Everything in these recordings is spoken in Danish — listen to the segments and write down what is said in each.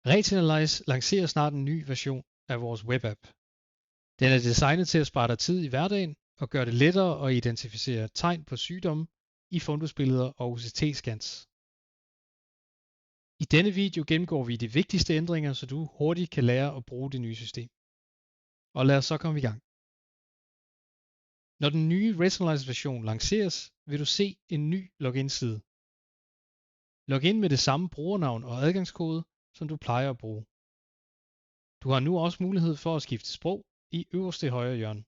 Retinalize lancerer snart en ny version af vores webapp. Den er designet til at spare dig tid i hverdagen og gøre det lettere at identificere tegn på sygdomme i fundusbilleder og OCT-scans. I denne video gennemgår vi de vigtigste ændringer, så du hurtigt kan lære at bruge det nye system. Og lad os så komme i gang. Når den nye Retinalize version lanceres, vil du se en ny login-side. Log ind med det samme brugernavn og adgangskode, som du plejer at bruge. Du har nu også mulighed for at skifte sprog i øverste højre hjørne.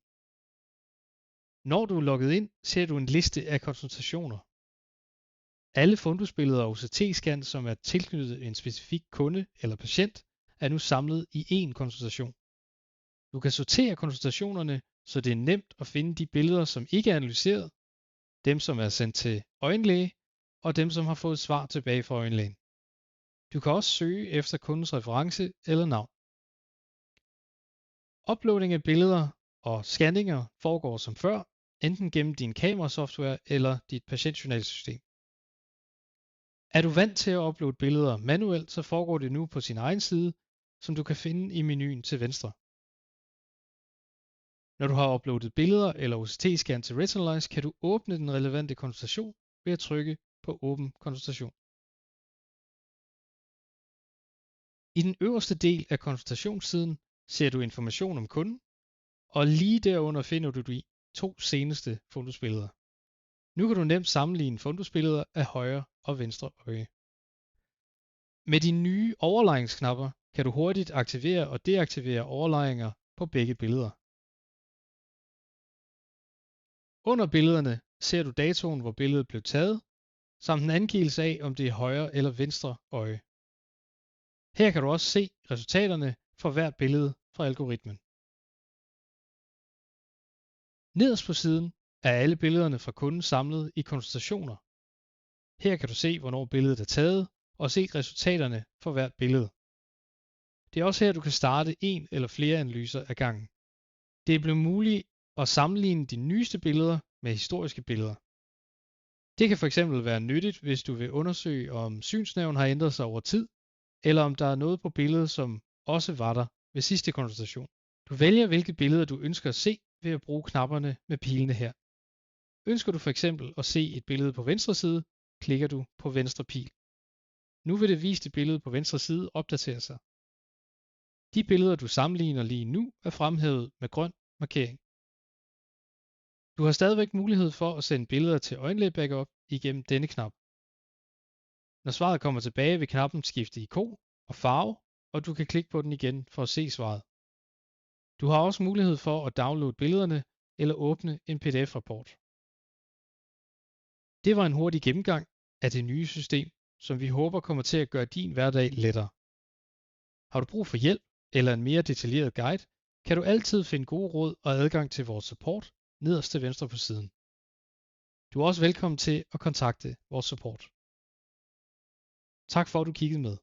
Når du er logget ind, ser du en liste af konsultationer. Alle fundusbilleder og OCT-scans, som er tilknyttet en specifik kunde eller patient, er nu samlet i én konsultation. Du kan sortere konsultationerne, så det er nemt at finde de billeder, som ikke er analyseret, dem som er sendt til øjenlæge, og dem som har fået svar tilbage fra øjenlægen. Du kan også søge efter kundens reference eller navn. Uploading af billeder og scanninger foregår som før, enten gennem din kamerasoftware eller dit patientjournalsystem. Er du vant til at uploade billeder manuelt, så foregår det nu på sin egen side, som du kan finde i menuen til venstre. Når du har uploadet billeder eller OCT-scan til Retinalize, kan du åbne den relevante konsultation ved at trykke på Åbn konsultation. I den øverste del af konsultationssiden ser du information om kunden, og lige derunder finder du de 2 seneste fundusbilleder. Nu kan du nemt sammenligne fundusbilleder af højre og venstre øje. Med de nye overlejringsknapper kan du hurtigt aktivere og deaktivere overlejringer på begge billeder. Under billederne ser du datoen, hvor billedet blev taget, samt en angivelse af, om det er højre eller venstre øje. Her kan du også se resultaterne for hvert billede fra algoritmen. Nederst på siden er alle billederne fra kunden samlet i konsultationer. Her kan du se, hvornår billedet er taget, og se resultaterne for hvert billede. Det er også her, du kan starte en eller flere analyser ad gangen. Det er blevet muligt at sammenligne de nyeste billeder med historiske billeder. Det kan fx være nyttigt, hvis du vil undersøge, om synsnerven har ændret sig over tid, eller om der er noget på billedet, som også var der ved sidste konsultation. Du vælger, hvilke billeder du ønsker at se ved at bruge knapperne med pilene her. Ønsker du fx at se et billede på venstre side, klikker du på venstre pil. Nu vil det viste billede på venstre side opdatere sig. De billeder, du sammenligner lige nu, er fremhævet med grøn markering. Du har stadigvæk mulighed for at sende billeder til øjenlæge-backup igennem denne knap. Når svaret kommer tilbage, vil knappen skifte ikon og farve, og du kan klikke på den igen for at se svaret. Du har også mulighed for at downloade billederne eller åbne en PDF-rapport. Det var en hurtig gennemgang af det nye system, som vi håber kommer til at gøre din hverdag lettere. Har du brug for hjælp eller en mere detaljeret guide, kan du altid finde gode råd og adgang til vores support nederst til venstre på siden. Du er også velkommen til at kontakte vores support. Tak for at du kiggede med.